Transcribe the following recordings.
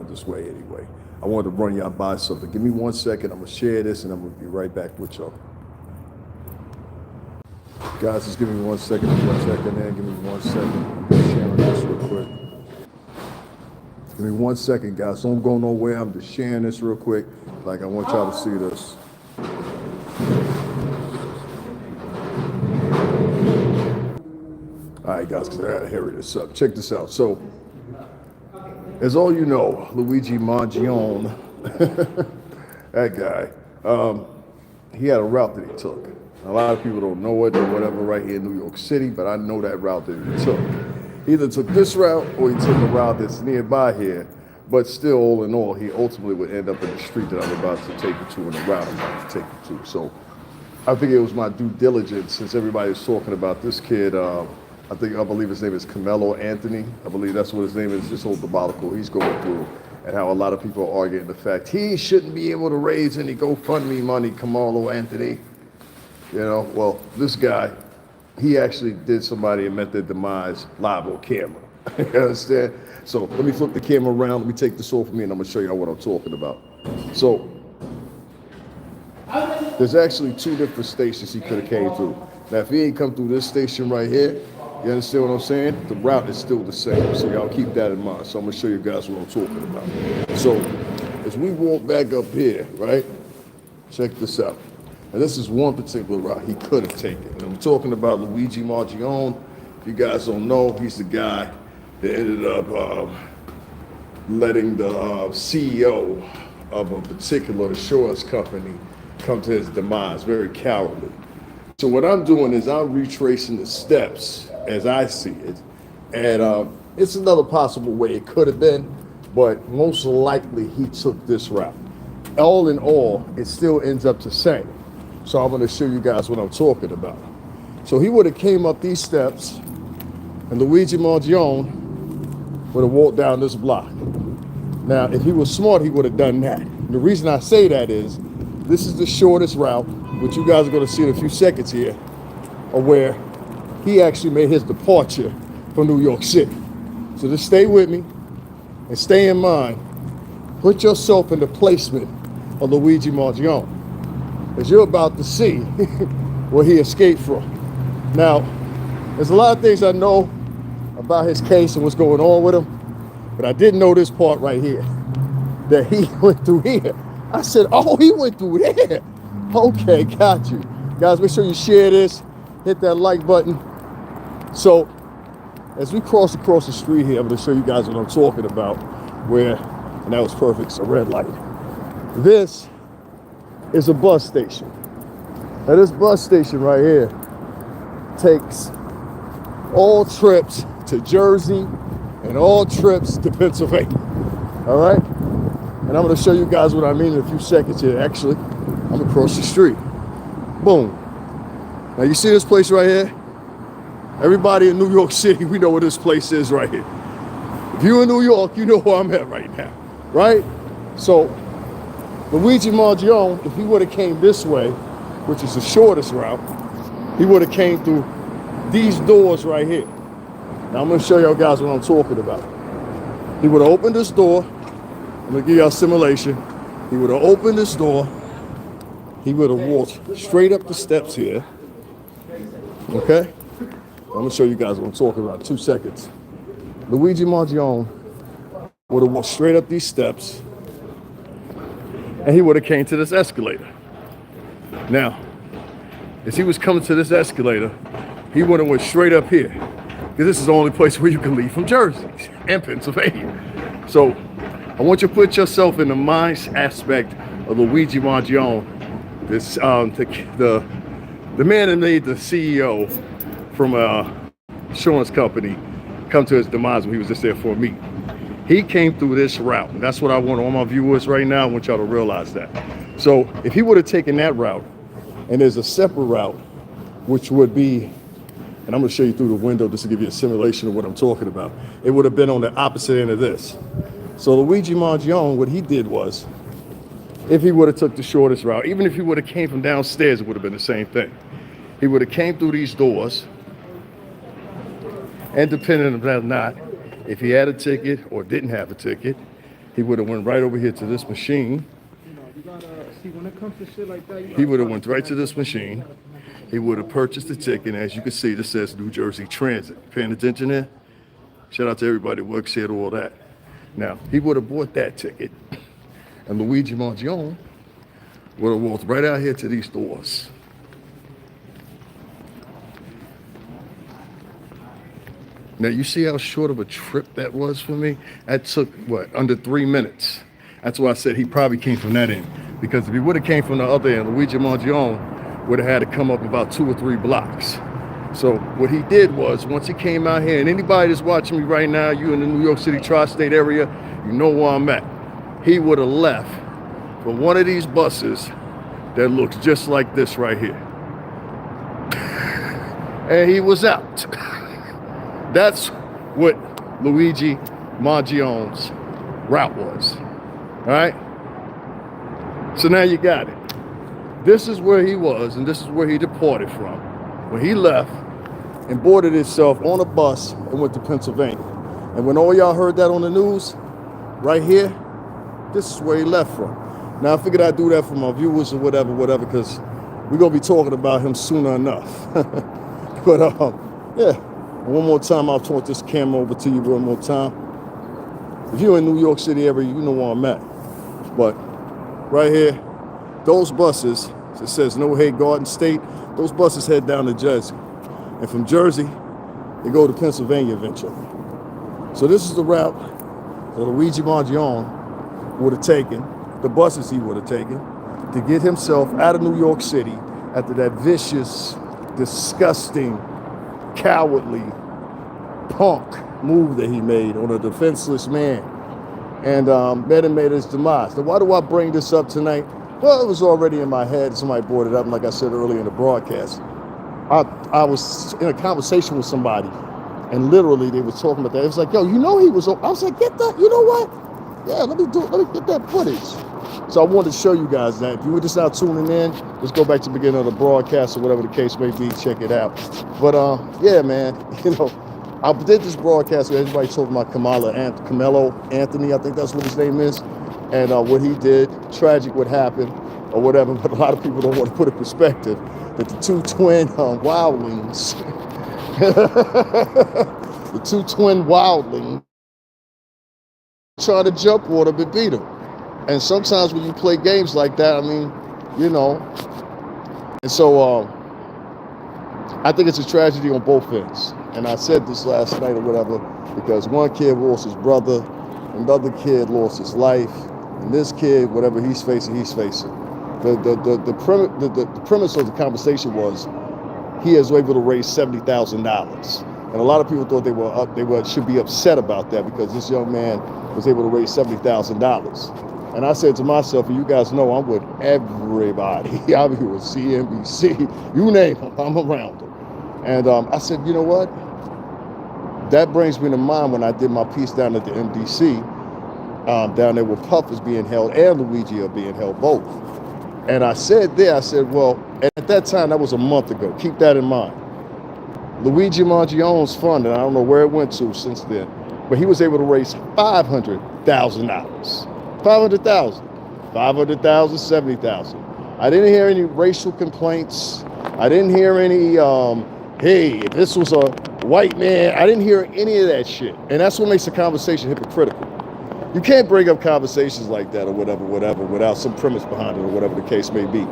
around this way anyway. I wanted to run y'all by something. Give me 1 second. I'm gonna share this and I'm gonna be right back with y'all. Guys, just give me 1 second. 1 second there. Give me 1 second. I'm just sharing this real quick. Give me 1 second, guys. Don't go nowhere. I'm just sharing this real quick. Like, I want y'all to see this. All right, guys, because I gotta hurry this up. Check this out. So, as all you know, Luigi Mangione, that guy, he had a route that he took. A lot of people don't know it or whatever right here in New York City, but I know that route that he took. He either took this route or he took a route that's nearby here, but still, all in all, he ultimately would end up in the street that I'm about to take you to and the route I'm about to take you to. So I think it was my due diligence, since everybody's talking about this kid, I believe his name is Carmelo Anthony. I believe that's what his name is, this whole debacle he's going through, and how a lot of people are arguing the fact he shouldn't be able to raise any GoFundMe money, Carmelo Anthony. You know, well, this guy, he actually did somebody and met their demise live on camera. You understand? So let me flip the camera around. Let me take this off of me and I'm gonna show you what I'm talking about. So there's actually 2 different stations he could have came through. Now, if he ain't come through this station right here, you understand what I'm saying? The route is still the same. So y'all keep that in mind. So I'm gonna show you guys what I'm talking about. So as we walk back up here, right? Check this out. And this is one particular route he could have taken. And I'm talking about Luigi Mangione. If you guys don't know, he's the guy that ended up letting the CEO of a particular insurance company come to his demise, very cowardly. So what I'm doing is I'm retracing the steps as I see it. And it's another possible way it could have been, but most likely he took this route. All in all, it still ends up the same. So I'm gonna show you guys what I'm talking about. So he would have came up these steps and Luigi Mangione would have walked down this block. Now, if he was smart, he would have done that. And the reason I say that is, this is the shortest route, which you guys are gonna see in a few seconds here, of where he actually made his departure from New York City. So just stay with me and stay in mind, put yourself in the placement of Luigi Mangione, as you're about to see where he escaped from. Now, there's a lot of things I know about his case and what's going on with him, but I didn't know this part right here, that he went through here. I said, oh, he went through there. Okay, got you. Guys, make sure you share this, hit that like button. So, as we cross across the street here, I'm gonna show you guys what I'm talking about, where, and that was perfect, it's a red light. This is a bus station. Now this bus station right here takes all trips to Jersey and all trips to Pennsylvania. All right? And I'm gonna show you guys what I mean in a few seconds here. Actually, I'm across the street. Boom. Now you see this place right here? Everybody in New York City, we know where this place is right here. If you're in New York, you know where I'm at right now, right? So Luigi Mangione, if he would have came this way, which is the shortest route, he would have came through these doors right here. Now I'm gonna show y'all guys what I'm talking about. He would have opened this door. I'm gonna give y'all a simulation. He would have opened this door. He would have walked straight up the steps here. Okay? I'm gonna show you guys what I'm talking about in 2 seconds. Luigi Mangione would have walked straight up these steps, and he would have came to this escalator. Now, as he was coming to this escalator, he would have went straight up here, because this is the only place where you can leave from Jersey and Pennsylvania. So I want you to put yourself in the mind aspect of Luigi Mangione, this the man that made the CEO from a insurance company come to his demise when he was just there for a meeting. He came through this route. And that's what I want all my viewers right now. I want y'all to realize that. So if he would have taken that route, and there's a separate route, which would be, and I'm gonna show you through the window just to give you a simulation of what I'm talking about. It would have been on the opposite end of this. So Luigi Mangione, what he did was, if he would have took the shortest route, even if he would have came from downstairs, it would have been the same thing. He would have came through these doors, and depending on whether or not, if he had a ticket or didn't have a ticket, he would have went right over here to this machine. You gotta see when it comes to shit like that. He would have went right to this machine. He would have purchased the ticket. As you can see, this says New Jersey Transit. Paying attention there? Shout out to everybody who works here to all that. Now, he would have bought that ticket, and Luigi Mangione would have walked right out here to these doors. Now, you see how short of a trip that was for me? That took, what, under 3 minutes. That's why I said he probably came from that end. Because if he would have came from the other end, Luigi Mangione would have had to come up about 2 or 3 blocks. So what he did was, once he came out here, and anybody that's watching me right now, you in the New York City tri-state area, you know where I'm at. He would have left for one of these buses that looks just like this right here. And he was out. That's what Luigi Mangione's route was. All right? So now you got it. This is where he was, and this is where he departed from. When he left and boarded himself on a bus and went to Pennsylvania. And when all y'all heard that on the news, right here, this is where he left from. Now, I figured I'd do that for my viewers or whatever, because we're going to be talking about him sooner enough. But, yeah. One more time, I'll turn this camera over to you one more time. If you're in New York City area, you know where I'm at. But right here, those buses, it says No Hate Garden State, those buses head down to Jersey. And from Jersey, they go to Pennsylvania eventually. So this is the route that Luigi Mangione would have taken, the buses he would have taken, to get himself out of New York City after that vicious, disgusting, cowardly punk move that he made on a defenseless man, and made his demise. Now, why do I bring this up tonight? Well, it was already in my head. Somebody brought it up, and like I said earlier in the broadcast, I was in a conversation with somebody, and literally they were talking about that. It was like, yo, you know he was. I was like, get that. You know what? Yeah, let me get that footage. So I wanted to show you guys that. If you were just now tuning in, let's go back to the beginning of the broadcast or whatever the case may be. Check it out. But yeah, man, I did this broadcast where everybody told about Carmelo Anthony, I think that's what his name is, and what he did. Tragic what happened or whatever. But a lot of people don't want to put in perspective that the two twin wildlings, the two twin wildlings, trying to jump water but beat him. And sometimes when you play games like that, I mean, and so I think it's a tragedy on both ends. And I said this last night or whatever, because one kid lost his brother, another kid lost his life, and this kid, whatever he's facing, he's facing. The premise of the conversation was he is able to raise $70,000. And a lot of people thought they should be upset about that because this young man was able to raise $70,000. And I said to myself, and you guys know I'm with everybody. I'm here with CNBC, you name them, I'm around them. And I said, you know what? That brings me to mind when I did my piece down at the MDC, down there where Puff is being held and Luigi are being held both. And I said, well, at that time, that was a month ago. Keep that in mind. Luigi Mangione's fund, and I don't know where it went to since then, but he was able to raise $500,000. 500,000, 500,000, 70,000. I didn't hear any racial complaints. I didn't hear any, hey, if this was a white man, I didn't hear any of that shit. And that's what makes the conversation hypocritical. You can't bring up conversations like that or whatever, without some premise behind it or whatever the case may be.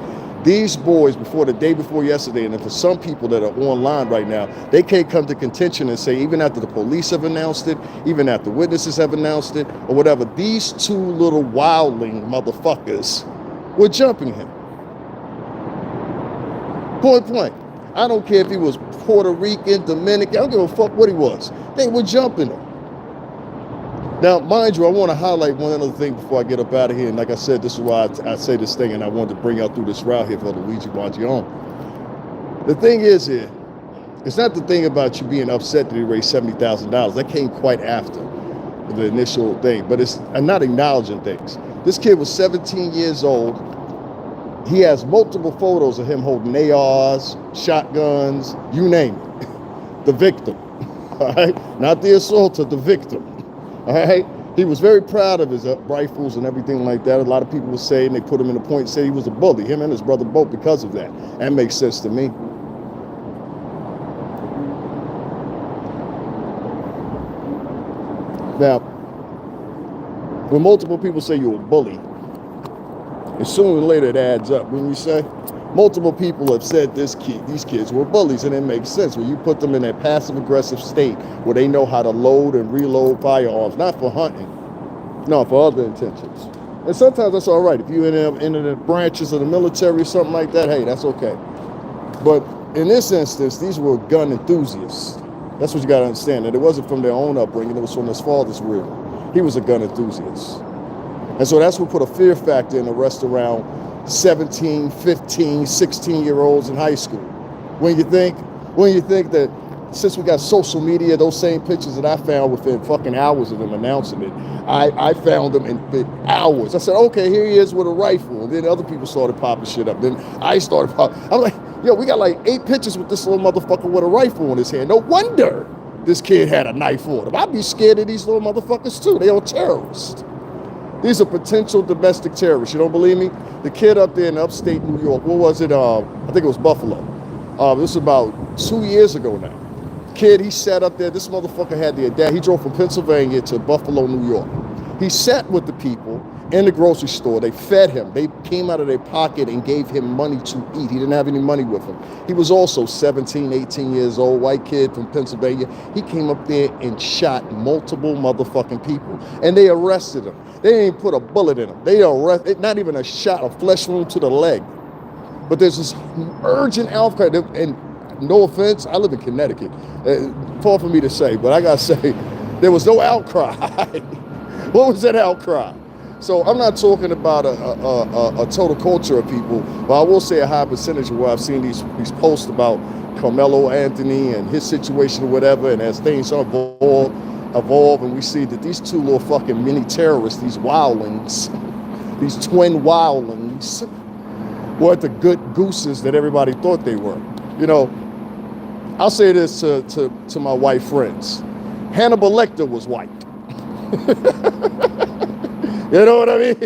These boys, the day before yesterday, and for some people that are online right now, they can't come to contention and say, even after the police have announced it, even after witnesses have announced it, or whatever, these two little wildling motherfuckers were jumping him. Point blank. I don't care if he was Puerto Rican, Dominican, I don't give a fuck what he was. They were jumping him. Now, mind you, I want to highlight one other thing before I get up out of here. And like I said, this is why I say this thing, and I wanted to bring out through this route here for Luigi Mangione. The thing is here, it's not the thing about you being upset that he raised $70,000. That came quite after the initial thing. But it's not acknowledging things. This kid was 17 years old. He has multiple photos of him holding ARs, shotguns, you name it. The victim, all right? Not the assaulter, the victim. All right, He was very proud of his rifles and everything like that. A lot of people were saying they put him in the point, say he was a bully. Him and his brother both because of that. That makes sense to me. Now, when multiple people say you're a bully, and sooner or later it adds up. When you say multiple people have said these kids were bullies, and it makes sense when you put them in that passive-aggressive state where they know how to load and reload firearms, not for hunting, no, for other intentions. And sometimes that's all right. If you in the branches of the military or something like that, hey, that's okay. But in this instance, these were gun enthusiasts. That's what you got to understand. That it wasn't from their own upbringing. It was from his father's real. He was a gun enthusiast. And so that's what put a fear factor in the rest around 17, 15, 16-year-olds in high school. When you think that since we got social media, those same pictures that I found within fucking hours of them announcing it, I found them in hours. I said, okay, here he is with a rifle. And then other people started popping shit up. Then I started popping. I'm like, yo, we got like 8 pictures with this little motherfucker with a rifle in his hand. No wonder this kid had a knife on him. I'd be scared of these little motherfuckers too. They are terrorists. These are potential domestic terrorists. You don't believe me? The kid up there in upstate New York, what was it? I think it was Buffalo. This was about 2 years ago now. Kid, he sat up there. This motherfucker had the dad. He drove from Pennsylvania to Buffalo, New York. He sat with the people in the grocery store. They fed him. They came out of their pocket and gave him money to eat. He didn't have any money with him. He was also 17, 18 years old, white kid from Pennsylvania. He came up there and shot multiple motherfucking people. And they arrested him. They didn't put a bullet in him. They arrested, not even a shot, a flesh wound to the leg. But there's this urgent outcry. And no offense, I live in Connecticut. Far for me to say, but I gotta say, there was no outcry. What was that outcry? So I'm not talking about a total culture of people, but I will say a high percentage of where I've seen these posts about Carmelo Anthony and his situation or whatever, and as things evolve, and we see that these two little fucking mini terrorists, these wildlings, these twin wildlings, weren't the good gooses that everybody thought they were. You know, I'll say this to my white friends. Hannibal Lecter was white. You know what I mean?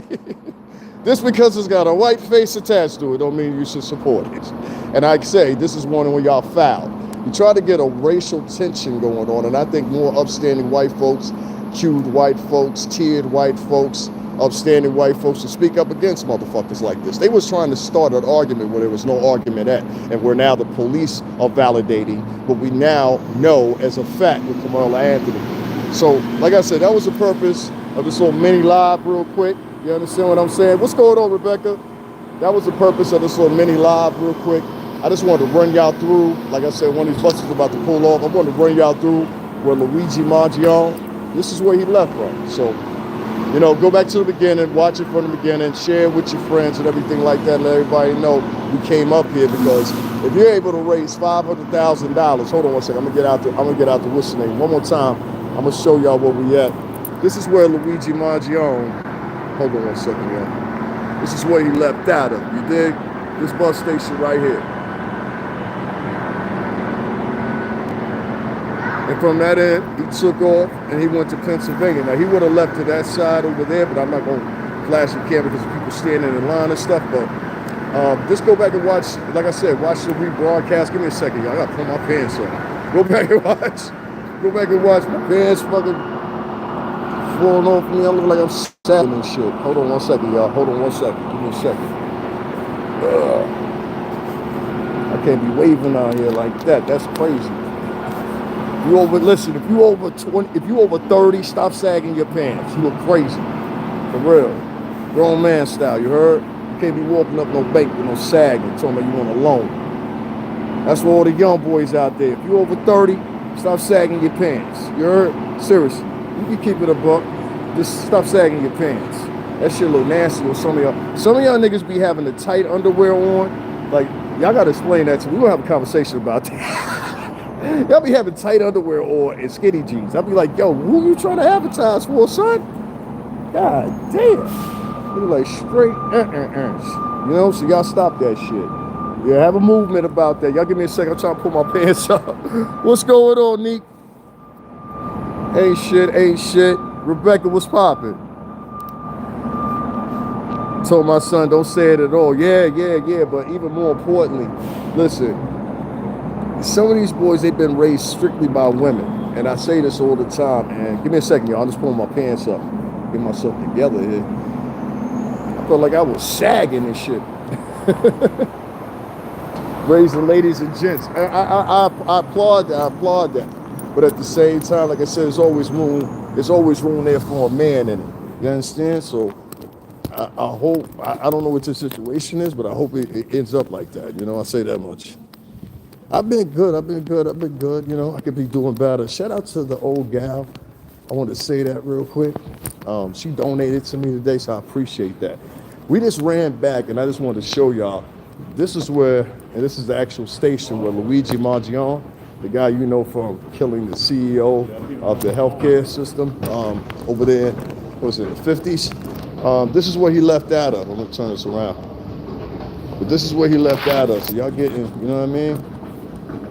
Just because it's got a white face attached to it don't mean you should support it. And I say, this is one where y'all foul. You try to get a racial tension going on, and I think more upstanding white folks, cued white folks, tiered white folks, upstanding white folks to speak up against motherfuckers like this. They was trying to start an argument where there was no argument at, and where now the police are validating what we now know as a fact with Carmelo Anthony. So, like I said, that was the purpose of this little mini live real quick. You understand what I'm saying? What's going on, Rebecca? That was the purpose of this little mini live real quick. I just wanted to run y'all through, like I said, one of these buses is about to pull off. I wanted to run y'all through where Luigi Mangione, this is where he left from. So, you know, go back to the beginning, watch it from the beginning, share it with your friends and everything like that. Let everybody know we came up here because if you're able to raise $500,000, hold on one second, I'm gonna get out the what's the name one more time. I'm gonna show y'all where we at. This is where Luigi Mangione, hold on one second, y'all. This is where he left out of, you dig? This bus station right here. And from that end, he took off and he went to Pennsylvania. Now, he would have left to that side over there, but I'm not going to flash the camera because people standing in line and stuff. But just go back and watch, like I said, watch the rebroadcast. Give me a second, y'all. I got to pull my pants on. Go back and watch. Go back and watch. My pants fucking falling off me. I look like I'm sagging and shit. Hold on one second, y'all. Hold on one second. Give me a second. I can't be waving out here like that. That's crazy. If you over 30, stop sagging your pants. You look crazy. For real. Grown man style, you heard? You can't be walking up no bank with no sagging, talking about you want a loan. That's for all the young boys out there. If you over 30, stop sagging your pants. You heard? Seriously. You can keep it a buck. Just stop sagging your pants. That shit look nasty with some of y'all. Some of y'all niggas be having the tight underwear on. Like, y'all gotta explain that to me. We're gonna have a conversation about that. Y'all be having tight underwear on and skinny jeans. I'll be like, yo, who you trying to advertise for, son? God damn. You like straight You know, so y'all stop that shit. Yeah, have a movement about that. Y'all give me a second. I'm trying to pull my pants up. What's going on, Neek? Ain't shit. Rebecca, what's popping? Told my son, don't say it at all. Yeah. But even more importantly, listen, some of these boys, they've been raised strictly by women. And I say this all the time. And give me a second, y'all. I'm just pulling my pants up. Get myself together here. I felt like I was sagging and shit. Raising ladies and gents. I applaud that. I applaud that. But at the same time, like I said, there's always room there for a man in it. You understand? So I hope, I don't know what your situation is, but I hope it ends up like that. You know, I say that much. I've been good. You know, I could be doing better. Shout out to the old gal. I want to say that real quick. She donated to me today, so I appreciate that. We just ran back, and I just wanted to show y'all. This is where, and this is the actual station where Luigi Mangione, the guy you know from killing the CEO of the healthcare system over there, what was it, in the 50s? This is where he left out of. I'm gonna turn this around. But this is where he left out of. So y'all getting, you know what I mean?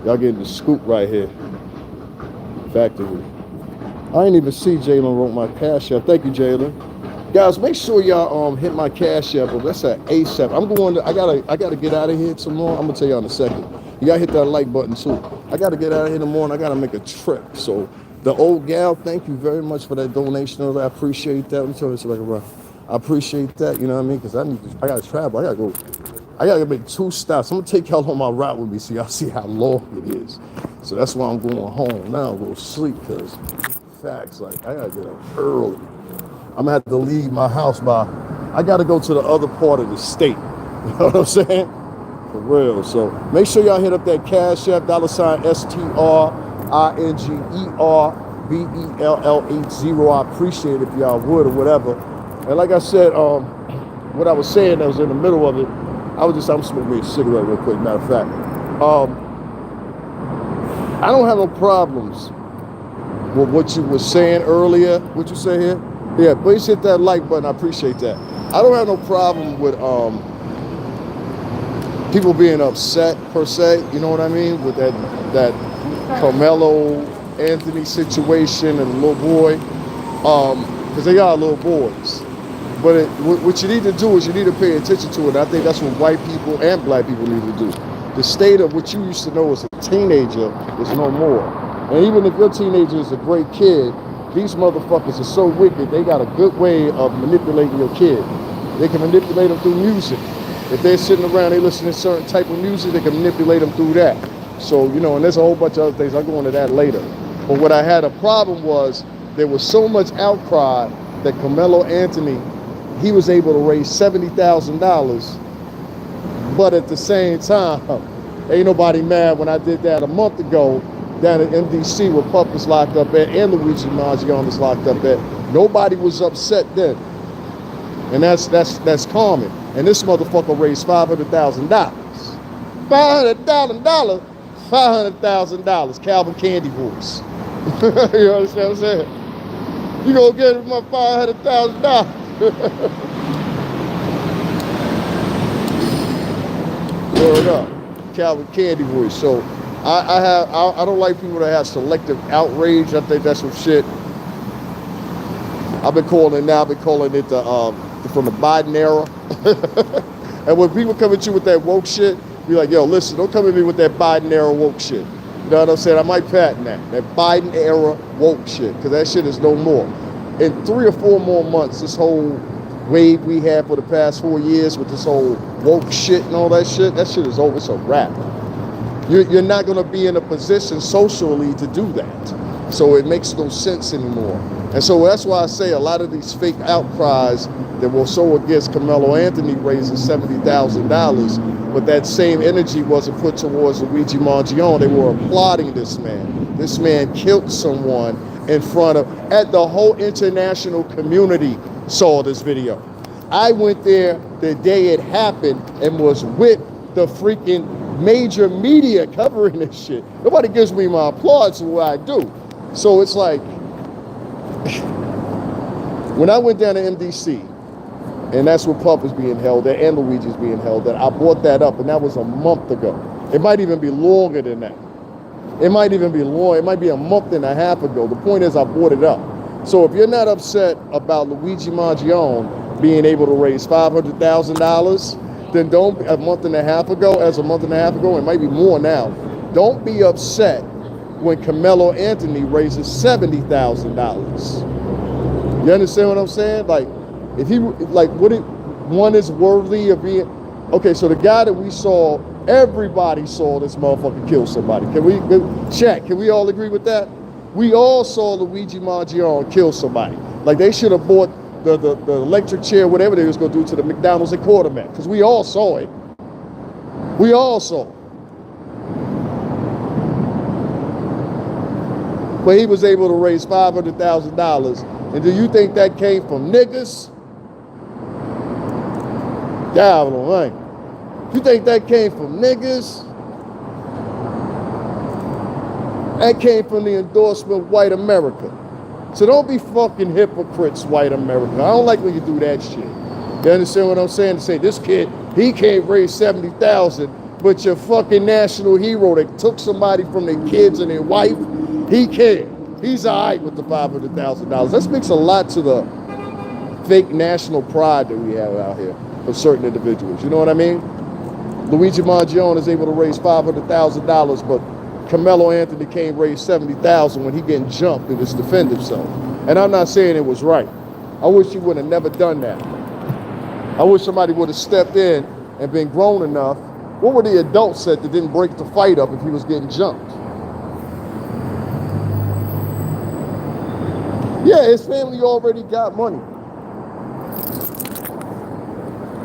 Y'all getting the scoop right here. Factory. I ain't even see Jalen wrote my cash app. Thank you, Jalen. Guys, make sure y'all hit my cash app. That's at ASAP. I gotta get out of here tomorrow. I'm gonna tell y'all in a second. You gotta hit that like button too. I gotta get out of here in the morning. I gotta make a trip. So the old gal, thank you very much for that donation. I appreciate that. Let me turn this back around. I appreciate that. You know what I mean? Because I gotta travel. I gotta make 2 stops. I'm gonna take y'all on my route with me so y'all see how long it is. So that's why I'm going home now. I'm gonna sleep because facts, like I gotta get up early. I'm gonna have to leave my house I gotta go to the other part of the state. You know what I'm saying? For real. So make sure y'all hit up that cash app, $STRINGERBELL80. I appreciate it if y'all would or whatever. And like I said, what I was saying, I was in the middle of it. I'm smoking me a cigarette real quick, matter of fact. I don't have no problems with what you were saying earlier. What you say here? Yeah, please hit that like button. I appreciate that. I don't have no problem with people being upset per se. You know what I mean? With that Carmelo Anthony situation and the little boy, because they are little boys. But what you need to do is you need to pay attention to it. I think that's what white people and black people need to do. The state of what you used to know as a teenager is no more. And even if your teenager is a great kid, these motherfuckers are so wicked, they got a good way of manipulating your kid. They can manipulate them through music. If they're sitting around, they listen to certain type of music, they can manipulate them through that. So, you know, and there's a whole bunch of other things. I'll go into that later. But what I had a problem was there was so much outcry that Carmelo Anthony, he was able to raise $70,000, but at the same time, ain't nobody mad when I did that a month ago down at MDC where Puff is locked up at and Luigi Mangione is locked up at. Nobody was upset then. And that's common. And this motherfucker raised $500,000. $500,000? $500,000. Calvin Candy voice. You understand what I'm saying? You gonna get him my $500,000. Word up. Calvin Candy voice. So I don't like people that have selective outrage. I think that's some shit. I've been calling it from the Biden era. And when people come at you with that woke shit, be like, yo, listen, don't come at me with that Biden era woke shit. You know what I'm saying? I might patent that Biden era woke shit, because that shit is no more. In 3 or 4 more months, this whole wave we had for the past 4 years with this whole woke shit and all that shit is over. It's a wrap. You're not going to be in a position socially to do that. So it makes no sense anymore. And so that's why I say a lot of these fake outcries that were so against Carmelo Anthony raising $70,000, but that same energy wasn't put towards Luigi Mangione. They were applauding this man. This man killed someone in front of, at the whole international community saw this video. I went there the day it happened and was with the freaking major media covering this shit. Nobody gives me my applause for what I do. So it's like, when I went down to MDC, and that's where Puff is being held at and Luigi's being held at, I brought that up, and that was a month ago. It might even be longer than that. It might even be long. It might be a month and a half ago. The point is I brought it up. So if you're not upset about Luigi Mangione being able to raise $500,000, then don't, a month and a half ago, it might be more now, don't be upset when Carmelo Anthony raises $70,000. You understand what I'm saying? Like, if he, like, one is worthy of being, okay, so the guy that we saw, everybody saw this motherfucker kill somebody. Can we all agree with that? We all saw Luigi Mangione kill somebody. Like, they should have bought the electric chair, whatever they was gonna do to the McDonald's at Quartermack, because we all saw it. We all saw it. But he was able to raise $500,000. And do you think that came from niggas? God, right. You think that came from niggas? That came from the endorsement of white America. So don't be fucking hypocrites, white America. I don't like when you do that shit. You understand what I'm saying? To say this kid, he can't raise 70,000, but your fucking national hero that took somebody from their kids and their wife, he can. He's all right with the $500,000. That speaks a lot to the fake national pride that we have out here for certain individuals. You know what I mean? Luigi Mangione is able to raise $500,000, but Carmelo Anthony can't raise $70,000 when he getting jumped and just defend himself. And I'm not saying it was right. I wish he would have never done that. I wish somebody would have stepped in and been grown enough. What were the adults said that didn't break the fight up if he was getting jumped? Yeah, his family already got money.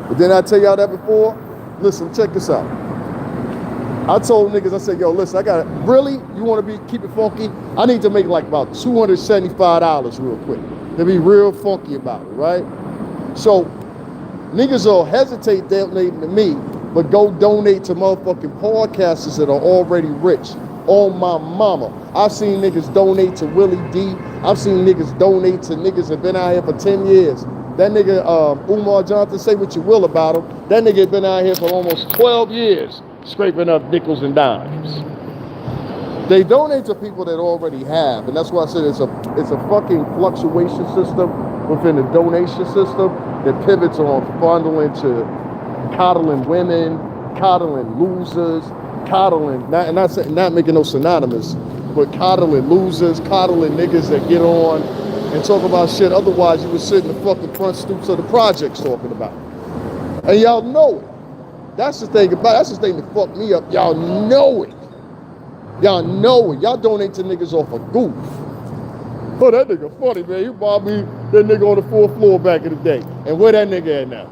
But didn't I tell y'all that before? Listen, check this out. I told niggas, I said, yo, listen, I got it. Really? You want to keep it funky? I need to make like about $275 real quick. To be real funky about it, right? So niggas will hesitate donating to me, but go donate to motherfucking podcasters that are already rich. On my mama. I've seen niggas donate to Willie D. I've seen niggas donate to niggas that been out here for 10 years. That nigga, Umar Johnson, say what you will about him. That nigga been out here for almost 12 years, scraping up nickels and dimes. They donate to people that already have, and that's why I said it's a fucking fluctuation system within the donation system that pivots on funneling to coddling women, coddling losers, coddling, not making no synonymous, but coddling losers, coddling niggas that get on and talk about shit otherwise you would sit in the fucking front stoops of the projects talking about. And y'all know it. That's the thing that fucked me up. Y'all know it. Y'all know it. Y'all donate to niggas off a goof. Oh, that nigga funny, man. You bought me that nigga on the 4th floor back in the day. And where that nigga at now?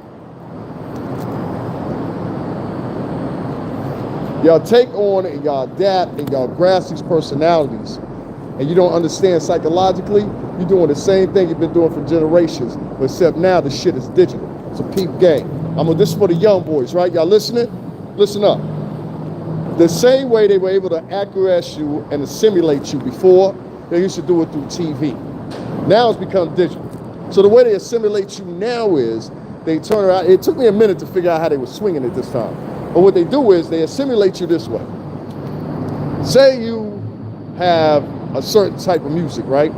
Y'all take on and y'all adapt and y'all grasp these personalities, and you don't understand psychologically, you're doing the same thing you've been doing for generations, but except now the shit is digital. It's a peep game. This is for the young boys, right? Y'all listening? Listen up. The same way they were able to acquiesce you and assimilate you before, they used to do it through TV. Now it's become digital. So the way they assimilate you now is they turn around. It took me a minute to figure out how they were swinging it this time. But what they do is they assimilate you this way. Say you have a certain type of music, right?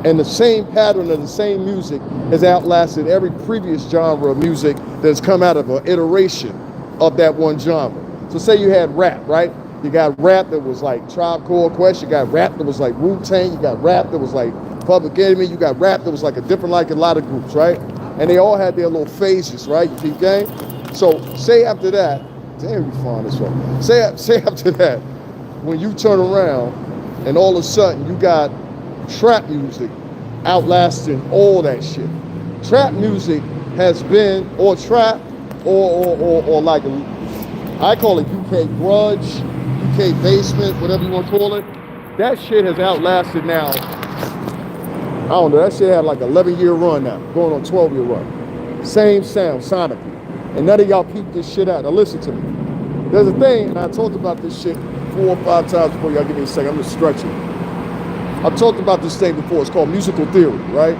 And the same pattern of the same music has outlasted every previous genre of music that's come out of an iteration of that one genre. So say you had rap, right? You got rap that was like Tribe Called Quest. You got rap that was like Wu-Tang. You got rap that was like Public Enemy. You got rap that was like a lot of groups, right? And they all had their little phases, right? You keep going. So say after that, damn, you find this one. Say after that, when you turn around and all of a sudden you got trap music outlasting all that shit. Trap music has been, or trap, or like, I call it UK grudge, UK basement, whatever you want to call it. That shit has outlasted now, I don't know, that shit had like an 11-year run now, going on 12-year run. Same sound, sonically. And none of y'all peep this shit out. Now listen to me. There's a thing, and I talked about this shit 4 or 5 times before. Y'all give me a second. I'm just stretching. I've talked about this thing before. It's called musical theory, right?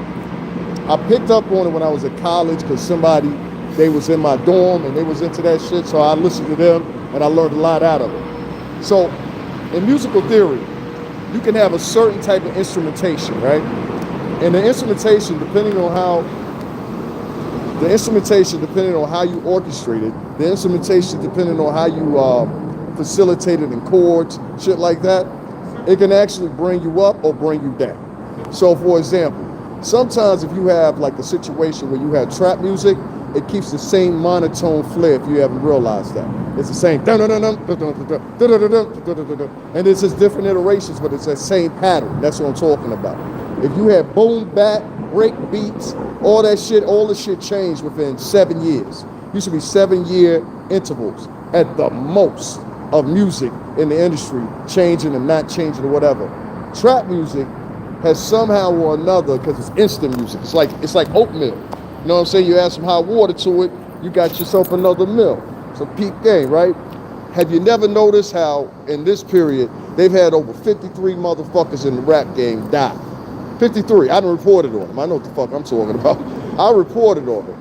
I picked up on it when I was at college because they was in my dorm and they was into that shit. So I listened to them and I learned a lot out of it. So in musical theory, you can have a certain type of instrumentation, right? And the instrumentation, depending on how you orchestrate it, the instrumentation depending on how you facilitate it in chords, shit like that, it can actually bring you up or bring you down. So for example, sometimes if you have like a situation where you have trap music, it keeps the same monotone flair if you haven't realized that. It's the same, and it's just different iterations, but it's that same pattern. That's what I'm talking about. If you have boom, bap, break beats, all that shit, all the shit changed within 7 years. Used to be 7-year intervals at the most of music in the industry, changing and not changing or whatever. Trap music has somehow or another, because it's instant music. It's like oatmeal. You know what I'm saying? You add some hot water to it, you got yourself another meal. It's a peak game, right? Have you never noticed how in this period they've had over 53 motherfuckers in the rap game die? 53. I done reported on them. I know what the fuck I'm talking about. I reported on them.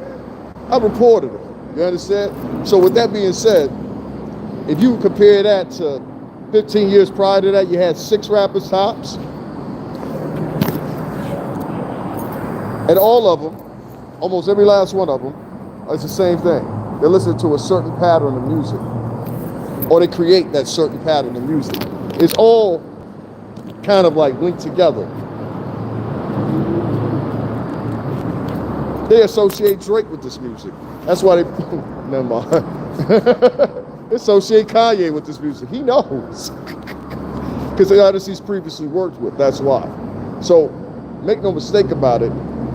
You understand? So with that being said, if you compare that to 15 years prior to that, you had 6 rappers tops. And all of them, almost every last one of them, it's the same thing. They listen to a certain pattern of music, or they create that certain pattern of music. It's all kind of like linked together. They associate Drake with this music. That's why they, never mind. They associate Kanye with this music. He knows. Because the artists he's previously worked with, that's why. So, make no mistake about it.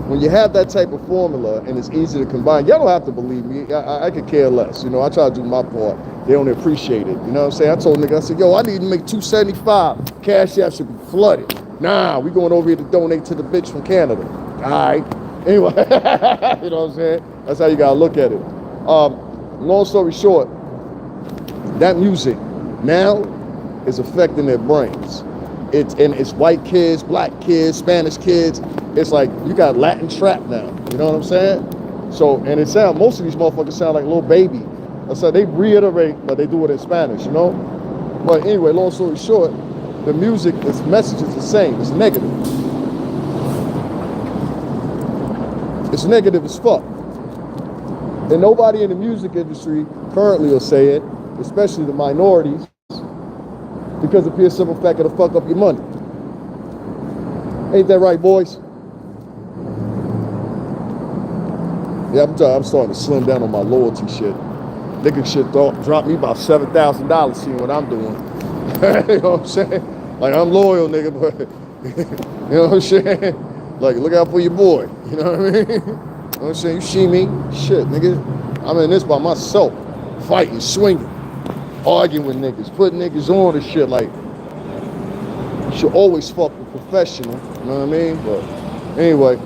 When you have that type of formula and it's easy to combine, y'all don't have to believe me. I could care less. You know, I try to do my part. They don't appreciate it. You know what I'm saying? I told nigga, I said, yo, I need to make $275. Cash App should be flooded. Nah, we going over here to donate to the bitch from Canada. All right. Anyway, you know what I'm saying? That's how you gotta look at it. Long story short, that music now is affecting their brains. It's white kids, black kids, Spanish kids. It's like you got Latin trap now. You know what I'm saying? So, and most of these motherfuckers sound like Lil Baby. So they reiterate, but they do it in Spanish, you know? But anyway, long story short, the music, its message is the same. It's negative. It's negative as fuck. And nobody in the music industry currently will say it, especially the minorities, because of the pure simple fact of the fuck up your money. Ain't that right, boys? Yeah, I'm starting to slim down on my loyalty shit. Nigga shit dropped me about $7,000 seeing what I'm doing. You know what I'm saying? Like, I'm loyal, nigga, but you know what I'm saying? Like, look out for your boy. You know what I mean? You know what I'm saying? You see me? Shit, nigga. I'm in this by myself. Fighting, swinging, arguing with niggas, putting niggas on and shit. Like, you should always fuck with professional. You know what I mean? But anyway,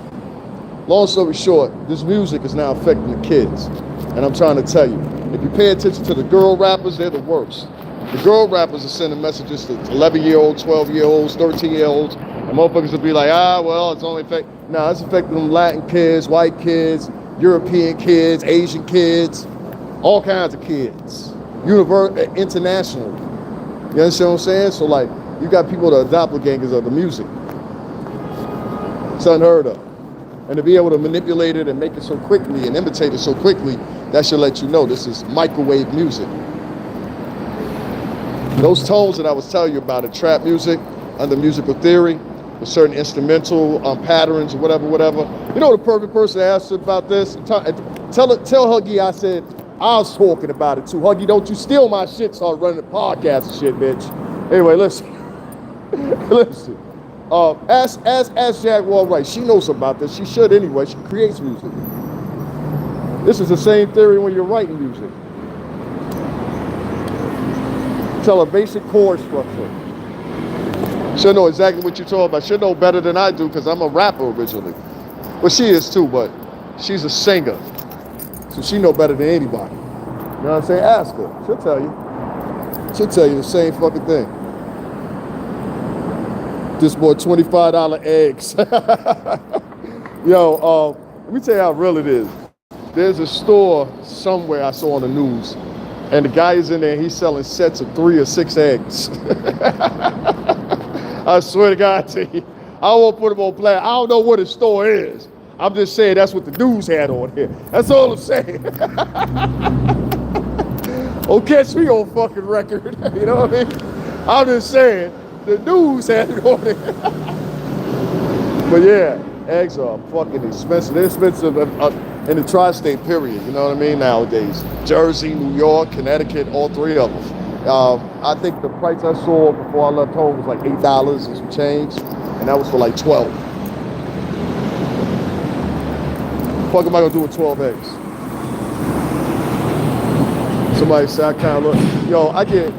long story short, this music is now affecting the kids. And I'm trying to tell you, if you pay attention to the girl rappers, they're the worst. The girl rappers are sending messages to 11-year-olds, 12-year-olds, 13-year-olds. And motherfuckers will be like, well, it's only it's affecting them Latin kids, white kids, European kids, Asian kids, all kinds of kids, international. You understand what I'm saying? So like, you got people that are doppelgangers of the music. It's unheard of. And to be able to manipulate it and make it so quickly and imitate it so quickly, that should let you know this is microwave music. Those tones that I was telling you about in trap music, under musical theory, with certain instrumental patterns or whatever. You know the perfect person to ask about this? Tell Huggy I said I was talking about it too. Huggy, don't you steal my shit, start running the podcast and shit, bitch. Anyway, listen. Listen. Ask Jaguar Wright. She knows about this. She should anyway. She creates music. This is the same theory when you're writing music. Tell a basic chord structure. She'll know exactly what you're talking about. She'll know better than I do because I'm a rapper originally. Well, she is too, but she's a singer. So she know better than anybody. You know what I'm saying? Ask her. She'll tell you. She'll tell you the same fucking thing. This boy, $25 eggs. Yo, let me tell you how real it is. There's a store somewhere I saw on the news, and the guy is in there, he's selling sets of 3 or 6 eggs. I swear to God to you, don't want to put him on blast. I don't know what his store is. I'm just saying that's what the news had on here. That's all I'm saying. Don't catch me on fucking record. You know what I mean? I'm just saying the news had it on it. But yeah, eggs are fucking expensive. They're expensive in the tri-state period. You know what I mean? Nowadays, Jersey, New York, Connecticut, all three of them. I think the price I saw before I left home was like $8 and some change, and that was for like 12. Fuck am I gonna do with 12 eggs? Somebody said I kind of look. Yo, I get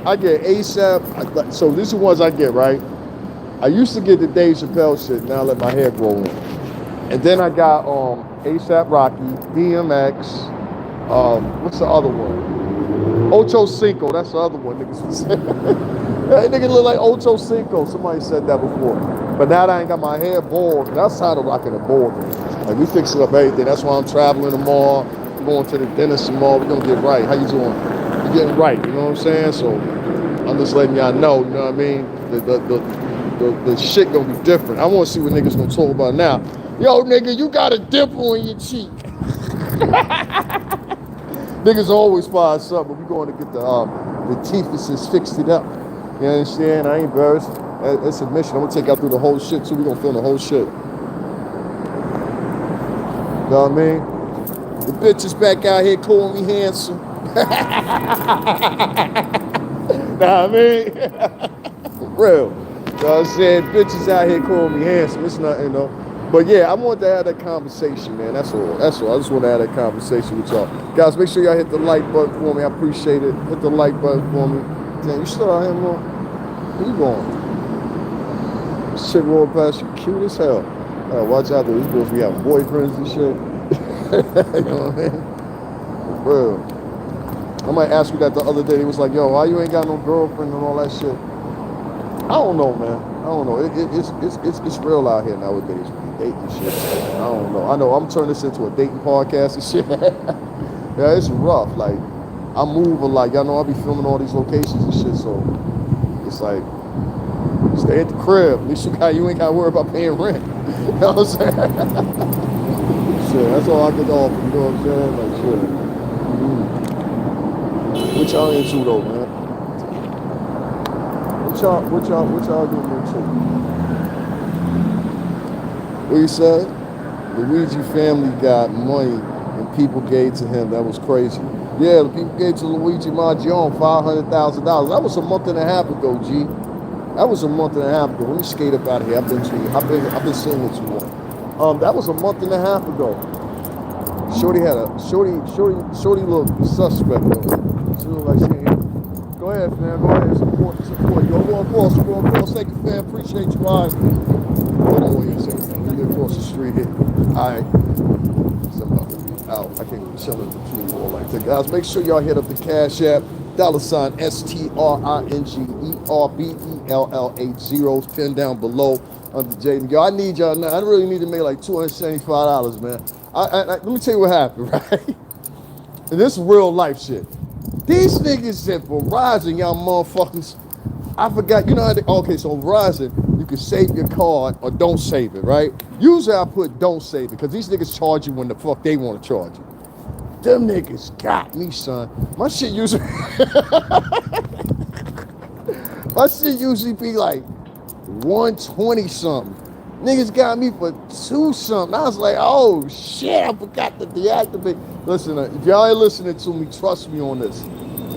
ASAP. So these are the ones I get, right? I used to get the Dave Chappelle shit. Now I let my hair grow in. And then I got ASAP Rocky, DMX. What's the other one? Ocho Cinco. That's the other one. Niggas was saying. That nigga look like Ocho Cinco. Somebody said that before. But now that I ain't got my hair bald, that's how to rocking a bald. Like we fixing up everything. That's why I'm traveling tomorrow. I'm going to the dentist tomorrow. We're gonna get right. How you doing? You getting right? You know what I'm saying? So I'm just letting y'all know. You know what I mean? The shit gonna be different. I want to see what niggas gonna talk about now. Yo, nigga, you got a dimple in your cheek. Niggas always find something. We going to get the teeth fixed it up. You understand? I ain't embarrassed. It's a mission. I'm gonna take y'all through the whole shit too. We gonna film the whole shit. You know what I mean? The bitch is back out here calling me handsome. Nah, I mean, for real. You know what I'm saying? Bitches out here calling me handsome. It's nothing, you know. But yeah, I want to have that conversation, man. That's all. That's all. I just want to have that conversation with y'all. Guys, make sure y'all hit the like button for me. I appreciate it. Hit the like button for me. Damn, you still out here, man? Where you going? This chick rolling past you, cute as hell. Watch out, though. These supposed to be having boyfriends and shit. You know what I mean? For real. I might ask you that the other day. He was like, yo, why you ain't got no girlfriend and all that shit? I don't know, man. I don't know. It's real out here nowadays. Dating shit. I don't know. I know I'm turning this into a dating podcast and shit. Yeah, it's rough. Like, I move a lot. Y'all know I be filming all these locations and shit, so it's like, stay at the crib. At least you ain't got to worry about paying rent. You know what I'm saying? Shit, that's all I can offer. You know what I'm saying? Like, shit. What y'all into though, man? What y'all getting into? What you said? Luigi family got money and people gave to him. That was crazy. Yeah, the people gave to Luigi Mangione $500,000. That was a month and a half ago, G. That was a month and a half ago. Let me skate up out of here. I've been saying it too long. That was a month and a half ago. Shorty looked suspect though. She looked like she ain't. Go ahead, fam. Go ahead. Support. Yo, go across. Thank you, fam. Appreciate you. All right. Hold on, what you say? Let me get across the street here. All right. Out. I can't be chilling between all like that. Guys, make sure y'all hit up the Cash App. $STRINGERBELL80. Pin down below under Jaden. Yo, I need y'all now. I really need to make like $275, man. Let me tell you what happened, right? And this is real life shit. These niggas at Verizon, y'all motherfuckers, I forgot, you know how okay, so Verizon, you can save your card or don't save it, right? Usually I put don't save it, because these niggas charge you when the fuck they want to charge you. Them niggas got me, son. My shit usually be like 120 something. Niggas got me for 2 something. I was like, oh shit, I forgot to deactivate. Listen, if y'all ain't listening to me, trust me on this.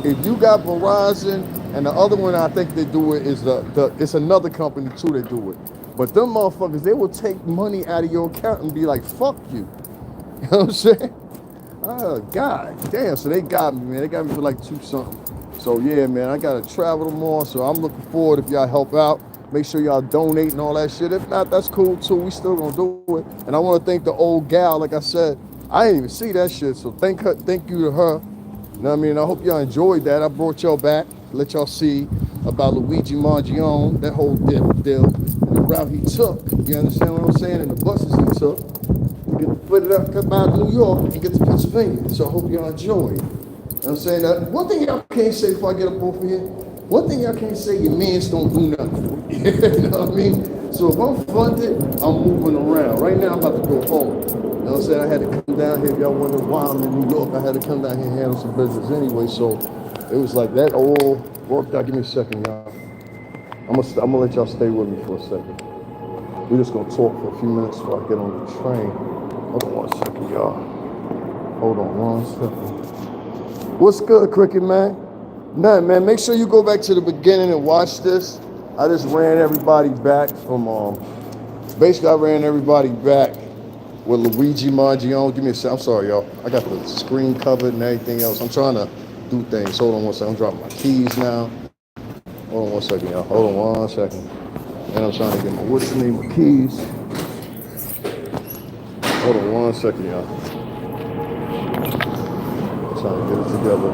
If you got Verizon, and the other one I think they do it is it's another company too that do it. But them motherfuckers, they will take money out of your account and be like, fuck you. You know what I'm saying? Oh, God damn. So they got me, man. They got me for like 2 something. So yeah, man, I gotta travel tomorrow. So I'm looking forward if y'all help out. Make sure y'all donate and all that shit. If not, that's cool too. We still gonna do it. And I want to thank the old gal. Like I said, I didn't even see that shit. So thank you to her. You know what I mean? I hope y'all enjoyed that. I brought y'all back, let y'all see about Luigi Mangione, that whole deal, and the route he took. You understand what I'm saying? And the buses he took to get put it up, come out of New York and get to Pennsylvania. So I hope y'all enjoyed. You know what I'm saying? One thing y'all can't say before I get up off of here, one thing y'all can't say, your mans don't do nothing for you. You know what I mean? So if I'm funded, I'm moving around. Right now, I'm about to go home. You know what I'm saying? I had to come down here. If y'all wonder why I'm in New York, I had to come down here and handle some business anyway. So it was like that all worked out. Give me a second, y'all. I'm gonna let y'all stay with me for a second. We're just gonna talk for a few minutes before I get on the train. Hold on 1 second, y'all. Hold on 1 second. What's good, Cricket Man? Nothing, man. Make sure you go back to the beginning and watch this. I just ran everybody back from basically I ran everybody back with Luigi Mangione. Give me a second. I'm sorry, y'all. I got the screen covered and everything else. I'm trying to do things. Hold on 1 second. I'm dropping my keys now. Hold on 1 second, y'all. Hold on 1 second. And I'm trying to get my what's the name of keys. Hold on 1 second, y'all. I'm trying to get it together.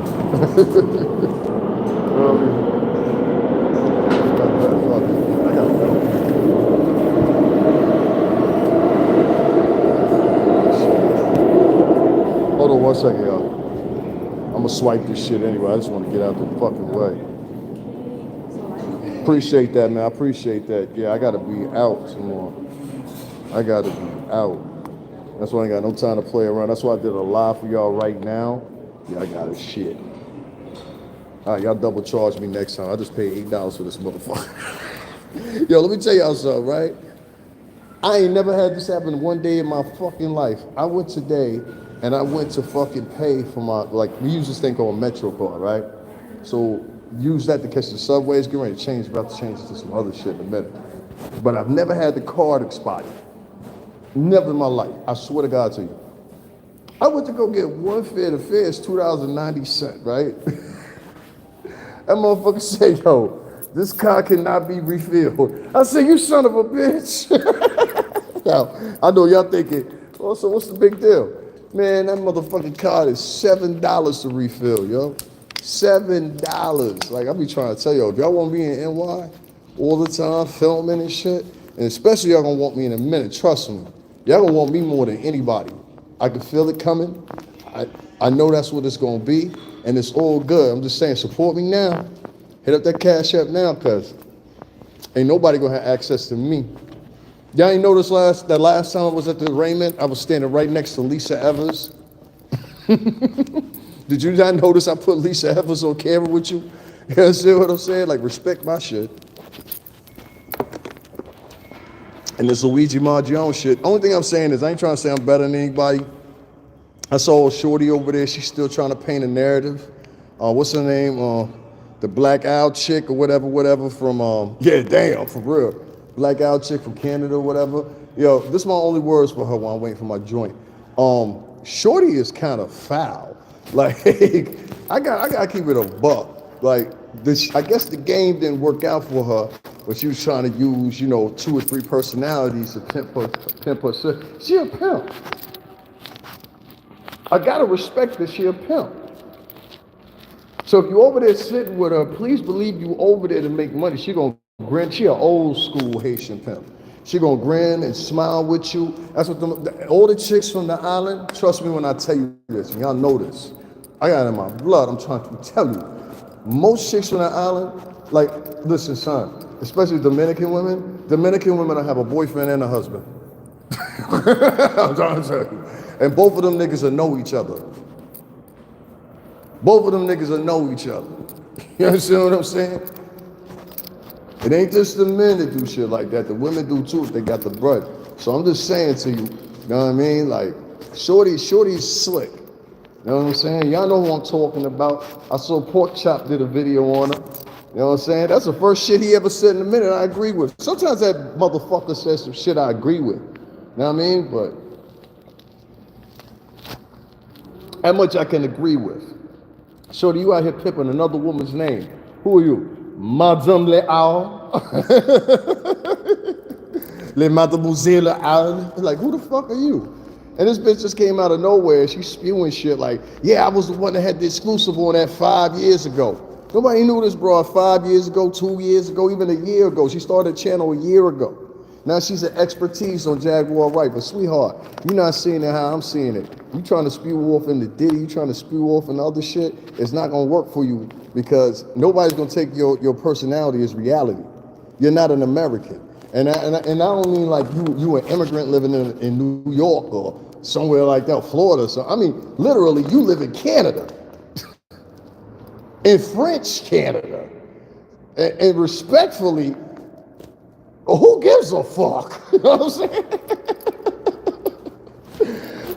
I gotta go. Hold on 1 second, y'all. I'm gonna swipe this shit anyway. I just want to get out the fucking way. Appreciate that, man. I appreciate that. Yeah, I gotta be out tomorrow. I gotta be out. That's why I ain't got no time to play around. That's why I did a live for y'all right now. Yeah, I got a shit. All right, y'all double charge me next time. I just paid $8 for this motherfucker. Yo, let me tell y'all something, right? I ain't never had this happen one day in my fucking life. I went today and I went to fucking pay for my, like, we use this thing called a Metro card, right? So use that to catch the subways. Get ready to change, about to change to some other shit in a minute. But I've never had the card expired. Never in my life. I swear to God to you. I went to go get one fare. The fare is $2.90, right? That motherfucker said, yo, this car cannot be refilled. I said, you son of a bitch. Now, I know y'all thinking, oh, so what's the big deal? Man, that motherfucking card is $7 to refill, yo. $7. Like, I be trying to tell y'all, if y'all want me in NY all the time, filming and shit, and especially y'all gonna want me in a minute, trust me. Y'all gonna want me more than anybody. I can feel it coming. I know that's what it's gonna be, and it's all good. I'm just saying, support me now. Hit up that Cash App now, cuz ain't nobody gonna have access to me. Y'all ain't noticed that last time I was at the Raymond, I was standing right next to Lisa Evers. Did you not notice I put Lisa Evers on camera with you? You understand what I'm saying? Like, respect my shit. And this Luigi Mangione shit. Only thing I'm saying is I ain't trying to say I'm better than anybody. I saw a shorty over there. She's still trying to paint a narrative. What's her name? The Black Owl chick or whatever from, yeah, damn, for real. Black Owl chick from Canada or whatever. Yo, this is my only words for her while I'm waiting for my joint. Shorty is kind of foul. Like, I gotta keep it a buck. Like, I guess the game didn't work out for her, but she was trying to use, 2 or 3 personalities to pimp her. She a pimp. I gotta respect that she a pimp. So if you over there sitting with her, please believe you over there to make money. She gonna grin. She an old school Haitian pimp. She gonna grin and smile with you. That's what all the chicks from the island, trust me when I tell you this, and y'all know this. I got it in my blood, I'm trying to tell you. Most chicks from the island, like, listen, son, especially Dominican women will have a boyfriend and a husband. I'm trying to tell you. And both of them niggas will know each other. Both of them niggas will know each other. You understand what I'm saying? It ain't just the men that do shit like that. The women do too if they got the bread. So I'm just saying to you, you know what I mean? Like, Shorty's slick. You know what I'm saying? Y'all know who I'm talking about. I saw Pork Chop did a video on her. You know what I'm saying? That's the first shit he ever said in a minute I agree with. Sometimes that motherfucker says some shit I agree with. You know what I mean? But how much I can agree with. Shorty, you out here pimping another woman's name. Who are you? Madame Leal. Les Mademoiselle Leal. Like, who the fuck are you? And this bitch just came out of nowhere. She's spewing shit like, yeah, I was the one that had the exclusive on that 5 years ago. Nobody knew this broad 5 years ago, 2 years ago, even a year ago. She started a channel a year ago. Now she's an expertise on Jaguar Right. But sweetheart, you're not seeing it how I'm seeing it. You trying to spew off into Diddy, you trying to spew off into other shit, it's not gonna work for you because nobody's gonna take your personality as reality. You're not an American. And I don't mean like you an immigrant living in New York or somewhere like that, Florida. So I mean, literally, you live in Canada, in French Canada, and respectfully, who gives a fuck? You know what I'm saying?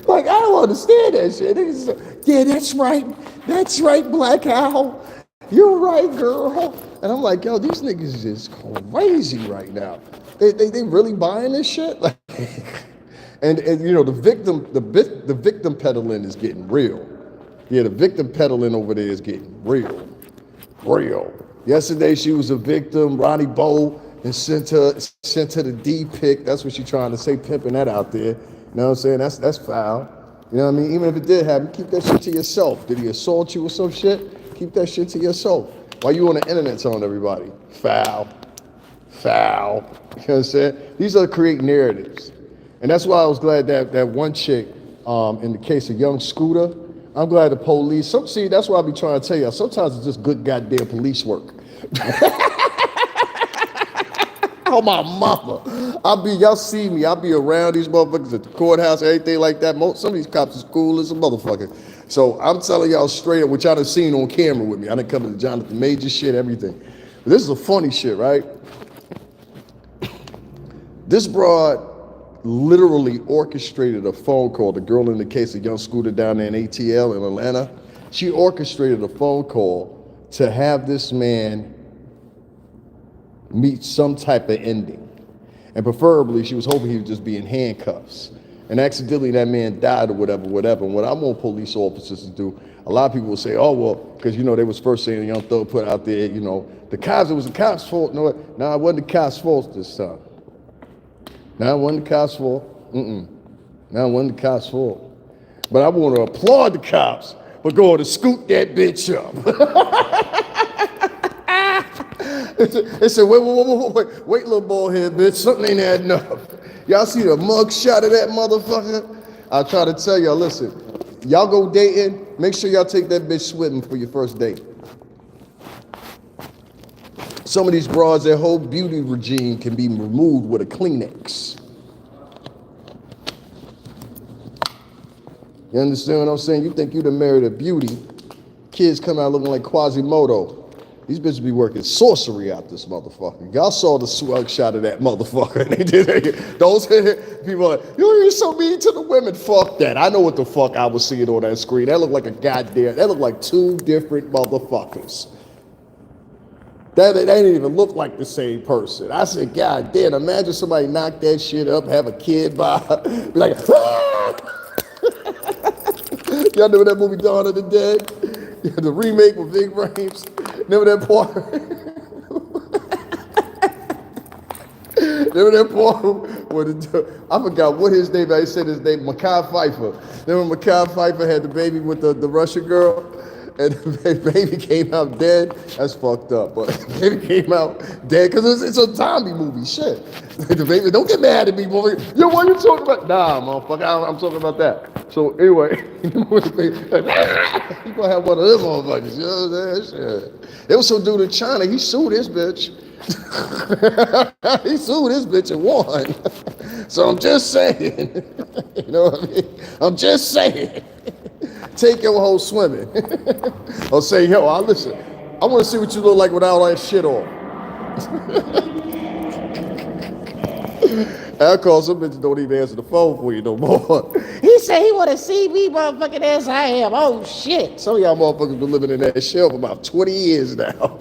Like, I don't understand that shit. Niggas say, yeah, that's right, Black Owl. You're right, girl. And I'm like, yo, these niggas is crazy right now. They really buying this shit? Like, and you know, the victim peddling is getting real. Yeah, the victim peddling over there is getting real. Yesterday she was a victim, Ronnie Bowe, and sent her the D pic. That's what she's trying to say, pimping that out there. You know what I'm saying? That's foul. You know what I mean? Even if it did happen, keep that shit to yourself. Did he assault you or some shit? Keep that shit to yourself. Why you on the internet telling everybody? Foul. You know what I'm saying? These are create narratives. And that's why I was glad that one chick, in the case of young Scooter, I'm glad the police, see, that's why I be trying to tell y'all, sometimes it's just good goddamn police work. Oh, my mama. Y'all see me, I'll be around these motherfuckers at the courthouse, everything like that. Some of these cops is cool as a motherfucker. So I'm telling y'all straight up what y'all done seen on camera with me. I done come to the Jonathan Major shit, everything. But this is a funny shit, right? This broad literally orchestrated a phone call. The girl in the case of young Scooter down there in ATL in Atlanta, she orchestrated a phone call to have this man meet some type of ending. And preferably, she was hoping he would just be in handcuffs. And accidentally, that man died or whatever. And what I want police officers to do, a lot of people will say, oh, well, because, you know, they was first saying Young Thug put out there, you know, it was the cops' fault. No, it wasn't the cops' fault this time. Now it wasn't the cops' fault. Now it wasn't the cops' fault. But I want to applaud the cops for going to scoop that bitch up. They said, wait, little bald head bitch, something ain't adding up. Y'all see the mug shot of that motherfucker? I try to tell y'all, listen, y'all go dating, make sure y'all take that bitch swimming for your first date. Some of these broads, their whole beauty regime can be removed with a Kleenex. You understand what I'm saying? You think you done married a beauty, kids come out looking like Quasimodo. These bitches be working sorcery out this motherfucker. Y'all saw the swag shot of that motherfucker. And they did. Those people are like, you're so mean to the women. Fuck that. I know what the fuck I was seeing on that screen. That looked like that looked like two different motherfuckers. They didn't even look like the same person. I said, God damn, imagine somebody knock that shit up, have a kid by, be like, ah! Y'all remember that movie Dawn of the Dead? Yeah, the remake with Ving Rhames. Remember that part? Remember that part? I forgot what his name. I said his name, Mekhi Phifer. Remember Mekhi Phifer had the baby with the Russian girl? And the baby came out dead. That's fucked up, but the baby came out dead because it's a zombie movie. Shit. The baby, don't get mad at me, boy. Yo, what are you talking about? Nah, motherfucker, I'm talking about that. So anyway, you gonna have one of them motherfuckers. You know what I'm saying? Shit. There was some dude in China. He sued his bitch. He sued his bitch and won. So I'm just saying. You know what I mean? I'm just saying. Take your hoe swimming. Or say, yo, listen, I want to see what you look like without all that shit on. I call some bitches don't even answer the phone for you no more. He said he want to see me motherfucking as I am. Oh, shit. Some of y'all motherfuckers been living in that shell for about 20 years now.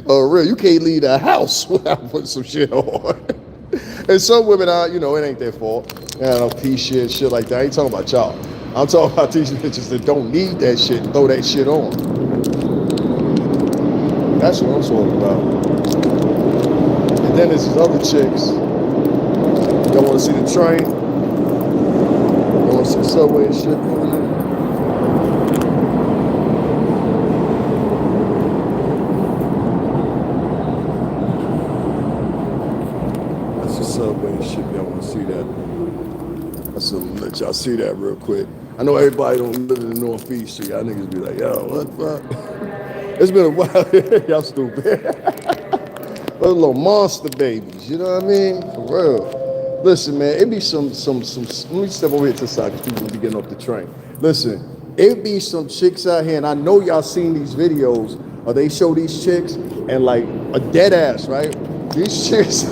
Oh, real, you can't leave the house without putting some shit on. And some women are, you know, it ain't their fault. Pee shit like that. I ain't talking about y'all. I'm talking about these bitches that don't need that shit and throw that shit on. That's what I'm talking about. And then there's these other chicks. Y'all want to see the train? Y'all want to see the subway and shit? That's the subway and shit. Y'all want to see that? That's a let y'all see that real quick. I know everybody don't live in the Northeast, so y'all niggas be like, yo, what the fuck? It's been a while. Y'all stupid. Those little monster babies, you know what I mean? For real. Listen, man, it be some. Let me step over here to the side because people will be getting off the train. Listen, it be some chicks out here, and I know y'all seen these videos, or they show these chicks, and like a dead ass, right? These chicks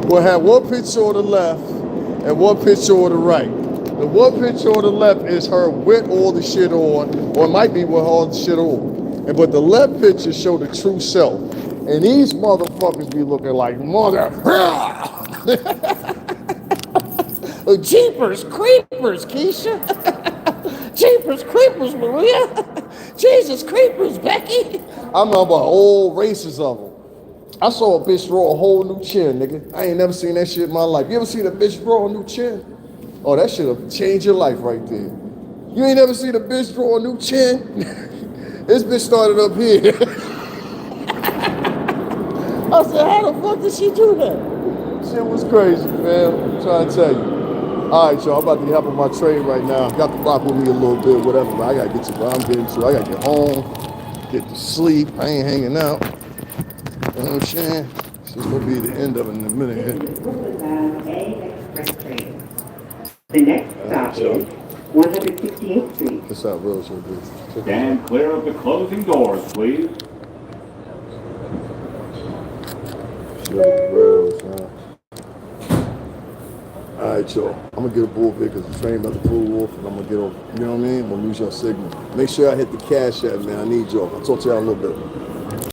will have one picture on the left and one picture on the right. The one picture on the left is her with all the shit on, or it might be with all the shit on. But the left picture show the true self. And these motherfuckers be looking like mother. Jeepers creepers, Keisha. Jeepers creepers, Maria. Jesus creepers, Becky. I remember whole races of them. I saw a bitch draw a whole new chin, nigga. I ain't never seen that shit in my life. You ever seen a bitch draw a new chin? Oh, that shit'll change your life right there. You ain't never seen a bitch draw a new chin? This bitch started up here. I said, how the fuck did she do that? Shit was crazy, man. I'm trying to tell you. All right, y'all, I'm about to hop on my train right now. Got to rock with me a little bit, whatever, but I gotta get to where I'm getting to. I gotta get home, get to sleep. I ain't hanging out. You know what I'm saying? This is gonna be the end of it in a minute here. The next stop is 168th Street. That's how real should be. Stand clear of the closing doors, please. All right, y'all. I'm gonna get aboard here because the train about to pull off, and I'm gonna get over. You know what I mean? I'm gonna use your signal. Make sure I hit the cash app, man. I need y'all. I'll talk to y'all in a little bit.